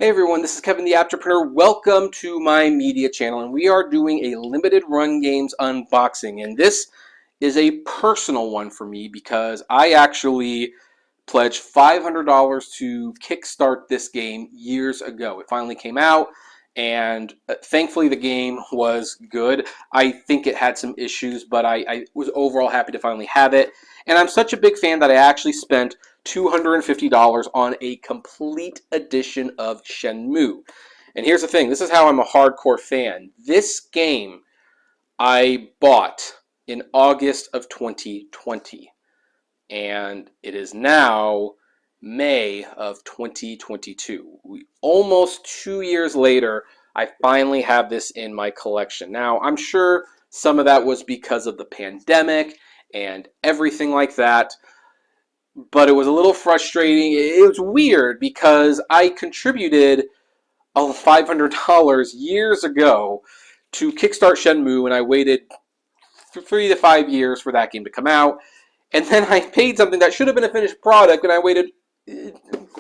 Hey everyone, this is Kevin the Entrepreneur. Welcome to my media channel, and we are doing a limited run games unboxing, and this is a personal one for me because I actually pledged $500 to kickstart this game years ago. It finally came out, and thankfully the game was good. I think it had some issues, but I was overall happy to finally have it, and I'm such a big fan that I actually spent $250 on a complete edition of Shenmue. And here's the thing, this is how I'm a hardcore fan. This game I bought in August of 2020, and it is now May of 2022. Almost 2 years later, I finally have this in my collection. Now, I'm sure some of that was because of the pandemic and everything like that, but it was a little frustrating. It was weird because I contributed $500 years ago to kickstart Shenmue, and I waited 3 to 5 years for that game to come out. And then I paid something that should have been a finished product, and I waited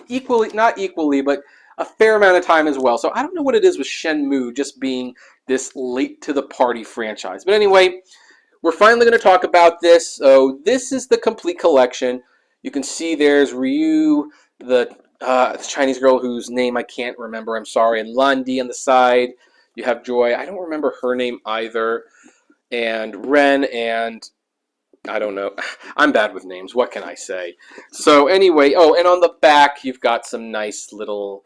equally, not equally, but a fair amount of time as well. So I don't know what it is with Shenmue just being this late to the party franchise. But anyway, we're finally going to talk about this. So this is the complete collection. You can see there's Ryu, the Chinese girl whose name I can't remember, I'm sorry, and Lundi on the side. You have Joy, I don't remember her name either, and Ren, and I don't know. I'm bad with names, what can I say? So anyway, oh, and on the back you've got some nice little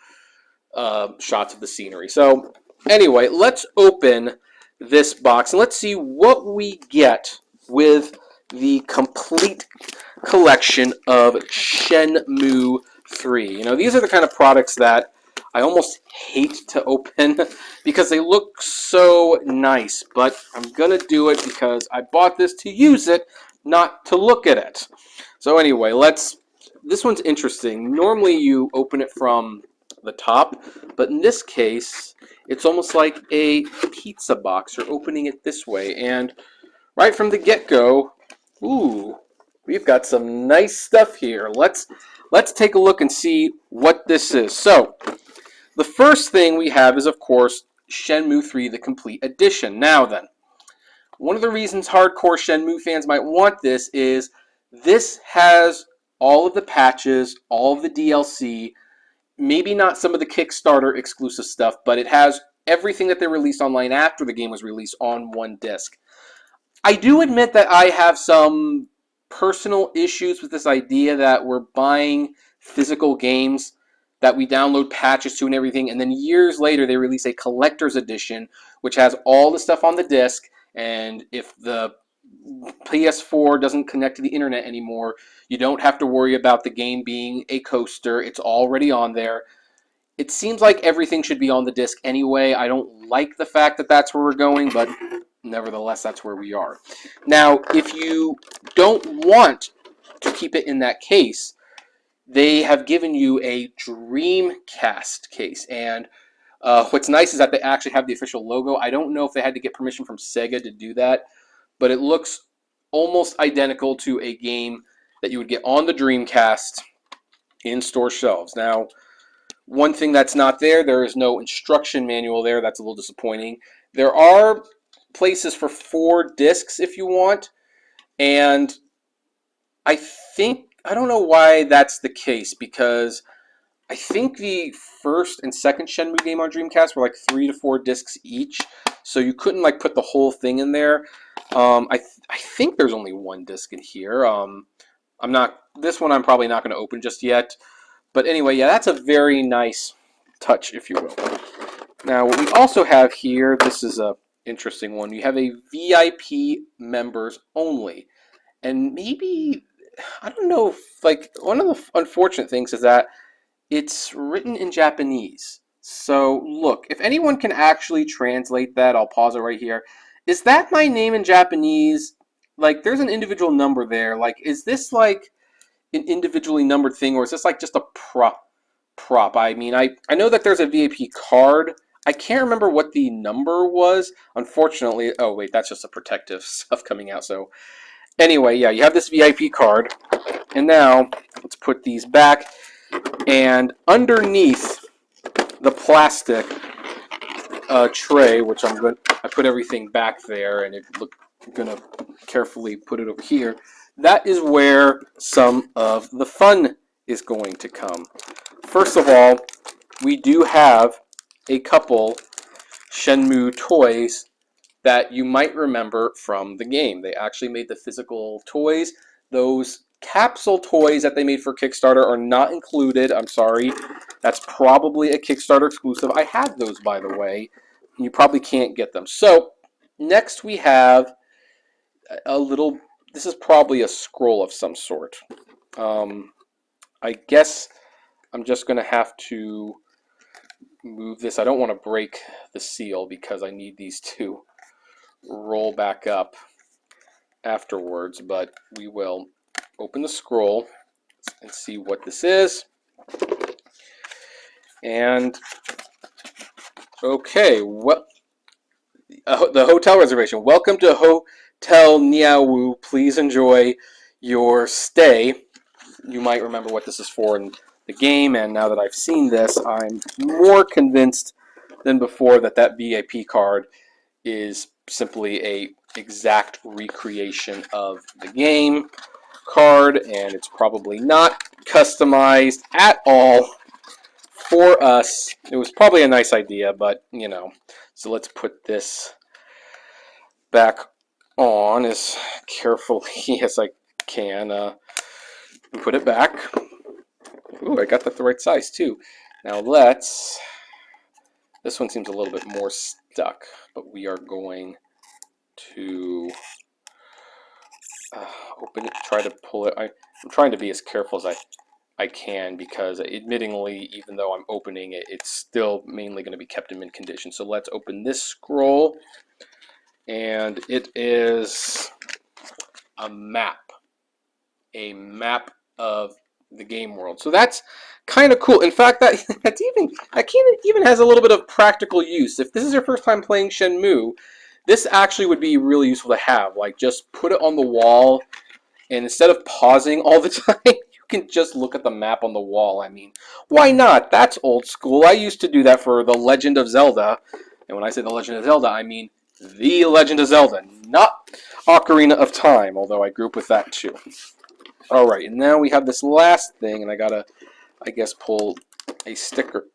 shots of the scenery. So anyway, let's open this box and let's see what we get with the complete collection of Shenmue 3. You know, these are the kind of products that I almost hate to open because they look so nice, but I'm gonna do it because I bought this to use it, not to look at it. So anyway, this one's interesting. Normally you open it from the top, but in this case it's almost like a pizza box. You're opening it this way, and right from the get-go, ooh, we've got some nice stuff here. Let's take a look and see what this is. So, the first thing we have is, of course, Shenmue 3, the complete edition. Now then, one of the reasons hardcore Shenmue fans might want this is this has all of the patches, all of the DLC, maybe not some of the Kickstarter exclusive stuff, but it has everything that they released online after the game was released on one disc. I do admit that I have some personal issues with this idea that we're buying physical games that we download patches to and everything, and then years later they release a collector's edition which has all the stuff on the disc, and if the PS4 doesn't connect to the internet anymore, you don't have to worry about the game being a coaster. It's already on there. It seems like everything should be on the disc anyway. I don't like the fact that that's where we're going, but nevertheless, that's where we are. Now, if you don't want to keep it in that case, they have given you a Dreamcast case. And what's nice is that they actually have the official logo. I don't know if they had to get permission from Sega to do that, but it looks almost identical to a game that you would get on the Dreamcast in store shelves. Now, one thing that's not there, there is no instruction manual there. That's a little disappointing. There are places for 4 discs if you want, and I don't know why that's the case, because I think the first and second Shenmue game on Dreamcast were like 3 to 4 discs each, so you couldn't like put the whole thing in there. I think there's only 1 disc in here. This one I'm probably not going to open just yet, but anyway, yeah, that's a very nice touch, if you will. Now, what we also have here, this is a interesting one. You have a VIP members only, and maybe, I don't know if, like, one of the unfortunate things is that it's written in Japanese. So look, if anyone can actually translate that, I'll pause it right here. Is that my name in Japanese? Like, there's an individual number there. Like, is this like an individually numbered thing, or is this like just a prop? I mean, I know that there's a VIP card. I can't remember what the number was. Unfortunately, oh wait, that's just a protective stuff coming out. So anyway, yeah, you have this VIP card. And now, let's put these back. And underneath the plastic tray, which I put everything back there, and I'm gonna carefully put it over here. That is where some of the fun is going to come. First of all, we do have a couple Shenmue toys that you might remember from the game. They actually made the physical toys. Those capsule toys that they made for Kickstarter are not included. I'm sorry. That's probably a Kickstarter exclusive. I had those, by the way. You probably can't get them. So, next we have a little... This is probably a scroll of some sort. I guess I'm just going to have to move this. I don't want to break the seal because I need these to roll back up afterwards, but we will open the scroll and see what this is. And okay, what the hotel reservation. Welcome to Hotel Niaowu. Please enjoy your stay. You might remember what this is for in the game, and now that I've seen this, I'm more convinced than before that that VIP card is simply a exact recreation of the game card, and it's probably not customized at all for us. It was probably a nice idea, but you know. So let's put this back on as carefully as I can. Put it back. Ooh, I got that the right size too. Now let's... This one seems a little bit more stuck, but we are going to open it, try to pull it. I'm trying to be as careful as I can because admittingly, even though I'm opening it, it's still mainly going to be kept in mint condition. So let's open this scroll, and it is a map of the game world. So that's kind of cool. In fact, that even has a little bit of practical use. If this is your first time playing Shenmue, this actually would be really useful to have. Like, just put it on the wall, and instead of pausing all the time, you can just look at the map on the wall. I mean, why not? That's old school. I used to do that for The Legend of Zelda. And when I say The Legend of Zelda, I mean The Legend of Zelda, not Ocarina of Time, although I grew up with that too. Alright, and now we have this last thing, and I gotta, I guess, pull a sticker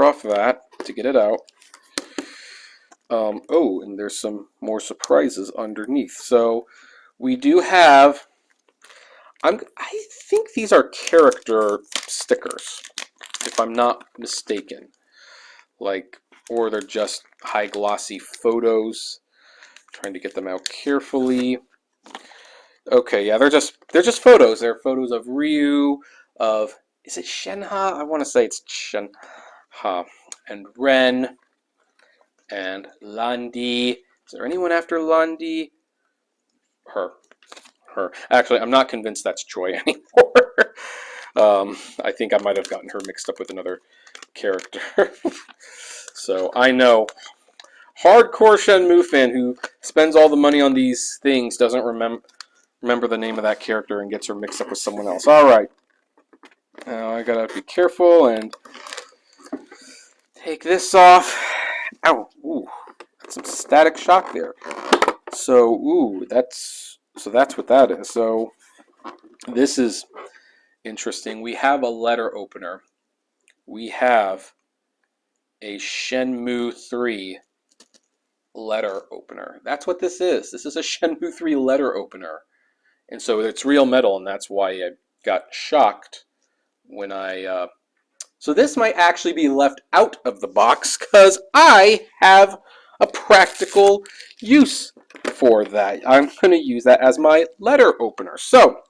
off that to get it out. Oh, and there's some more surprises underneath. So we do have, I think these are character stickers, if I'm not mistaken. Like, or they're just high glossy photos. Trying to get them out carefully. Okay, yeah, they're just photos. They're photos of Ryu, of, is it Shenha? I want to say it's Shenha, and Ren, and Landi. Is there anyone after Landi? Her. Actually, I'm not convinced that's Joy anymore. I think I might have gotten her mixed up with another character. So I know, hardcore Shenmue fan who spends all the money on these things doesn't remember the name of that character and gets her mixed up with someone else. Alright. Now I gotta be careful and take this off. Ow. Ooh. That's some static shock there. So, ooh, that's what that is. So, this is interesting. We have a letter opener. We have a Shenmue 3 letter opener. That's what this is. This is a Shenmue 3 letter opener. And so it's real metal, and that's why I got shocked when I... So this might actually be left out of the box, because I have a practical use for that. I'm going to use that as my letter opener. So,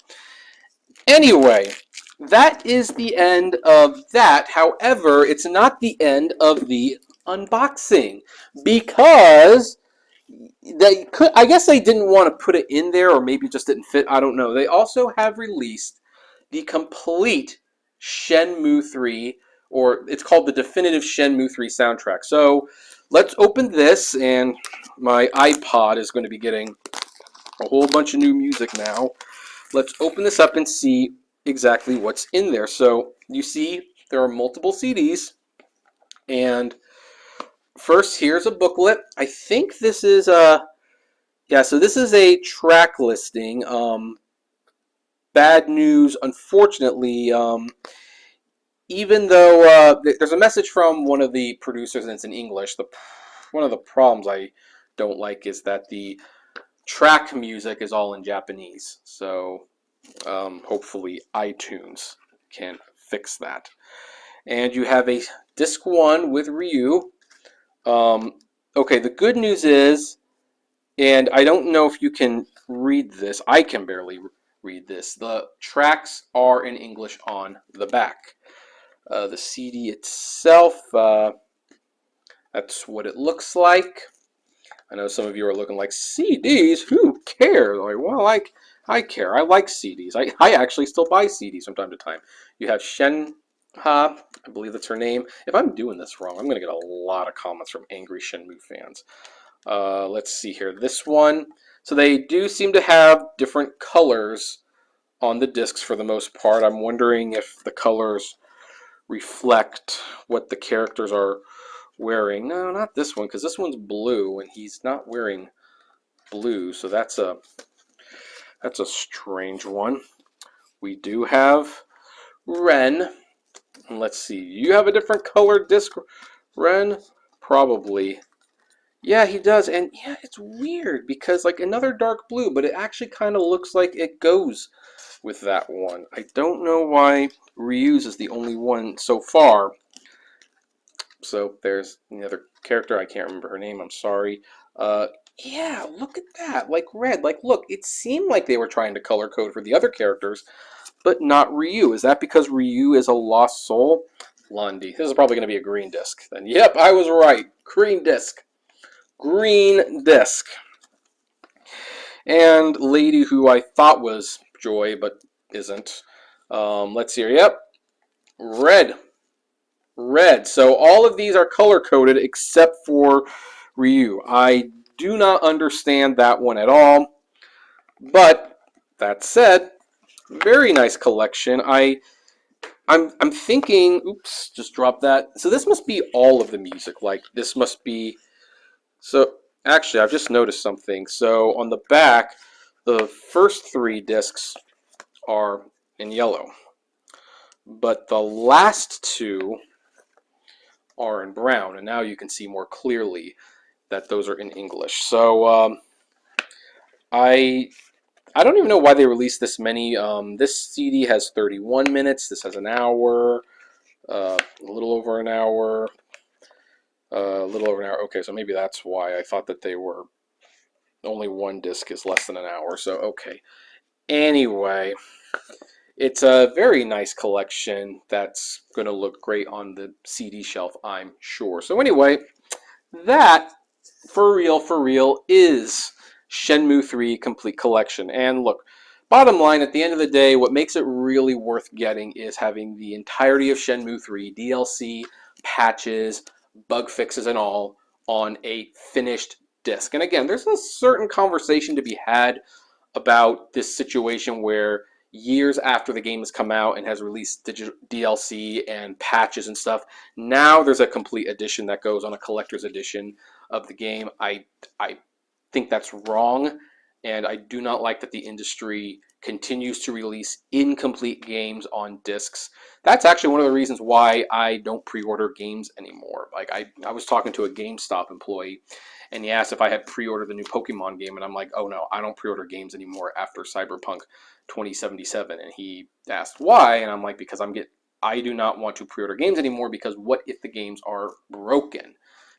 anyway, that is the end of that. However, it's not the end of the unboxing, because... I guess they didn't want to put it in there, or maybe it just didn't fit. I don't know. They also have released the complete Shenmue 3, or it's called the Definitive Shenmue 3 soundtrack. So let's open this, and my iPod is going to be getting a whole bunch of new music now. Let's open this up and see exactly what's in there. So you see there are multiple CDs. And first, here's a booklet. I think this is a yeah. So this is a track listing. Bad news, unfortunately. Even though there's a message from one of the producers and it's in English, one of the problems I don't like is that the track music is all in Japanese. So hopefully iTunes can fix that. And you have a disc 1 with Ryu. Okay, the good news is, and I don't know if you can read this, I can barely read this. The tracks are in English on the back. The CD itself, that's what it looks like. I know some of you are looking like, CDs? Who cares? Like, well, I care. I like CDs. I actually still buy CDs from time to time. You have Shenmue, I believe that's her name. If I'm doing this wrong, I'm going to get a lot of comments from angry Shenmue fans. Let's see here. This one. So they do seem to have different colors on the discs for the most part. I'm wondering if the colors reflect what the characters are wearing. No, not this one, because this one's blue and he's not wearing blue, so that's a strange one. We do have Ren. Let's see. You have a different colored disc, Ren? Probably. Yeah, he does, and yeah, it's weird because like another dark blue, but it actually kind of looks like it goes with that one. I don't know why Ryu's is the only one so far. So there's the other character, I can't remember her name, I'm sorry. Yeah, look at that, like red. Like, look, it seemed like they were trying to color code for the other characters, but not Ryu. Is that because Ryu is a lost soul? Lundy. This is probably going to be a green disc. Then, yep, I was right. Green disc. Green disc. And lady who I thought was Joy, but isn't. Let's see here. Yep. Red. Red. So all of these are color-coded except for Ryu. I do not understand that one at all. But that said, very nice collection. I'm thinking, oops, just dropped that. So this must be all of the music. Like this must be. So actually, I've just noticed something. So on the back, the first 3 discs are in yellow, but the last 2 are in brown, and now you can see more clearly that those are in English. So I don't even know why they released this many. This CD has 31 minutes. This has an hour, a little over an hour, a little over an hour. Okay, so maybe that's why I thought that they were only one disc is less than an hour. So okay. Anyway, it's a very nice collection that's going to look great on the CD shelf, I'm sure. So anyway, that for real is Shenmue 3 Complete Collection. And look, bottom line, at the end of the day, what makes it really worth getting is having the entirety of Shenmue 3, DLC, patches, bug fixes and all, on a finished disc. And again, there's a certain conversation to be had about this situation where years after the game has come out and has released digital DLC and patches and stuff, now there's a complete edition that goes on a collector's edition of the game. I think that's wrong, and I do not like that the industry continues to release incomplete games on discs. That's actually one of the reasons why I don't pre-order games anymore. Like I was talking to a GameStop employee, and he asked if I had pre-ordered the new Pokemon game, and I'm like, oh no, I don't pre-order games anymore after Cyberpunk 2077. And he asked why, and I'm like, because I do not want to pre-order games anymore, because what if the games are broken?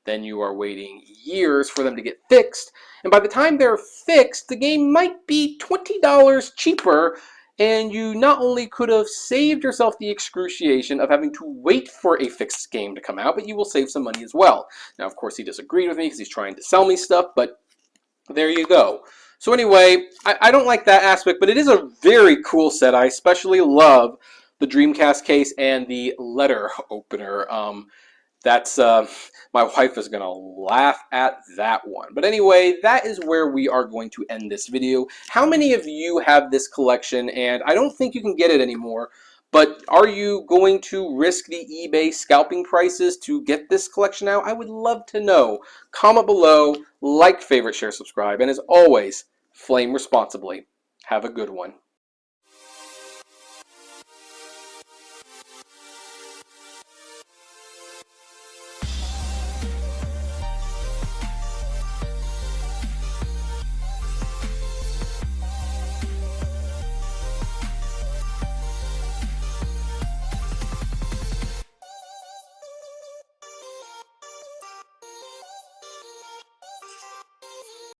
Then you are waiting years for them to get fixed, and by the time they're fixed, the game might be $20 cheaper, and you not only could have saved yourself the excruciation of having to wait for a fixed game to come out, but you will save some money as well. Now, of course, he disagreed with me because he's trying to sell me stuff, but there you go. So anyway, I don't like that aspect, but it is a very cool set. I especially love the Dreamcast case and the letter opener. That's my wife is gonna laugh at that one. But anyway, that is where we are going to end this video. How many of you have this collection? And I don't think you can get it anymore, But are you going to risk the eBay scalping prices to get this collection out? I would love to know. Comment below, like, favorite, share, subscribe, and as always, flame responsibly. Have a good one.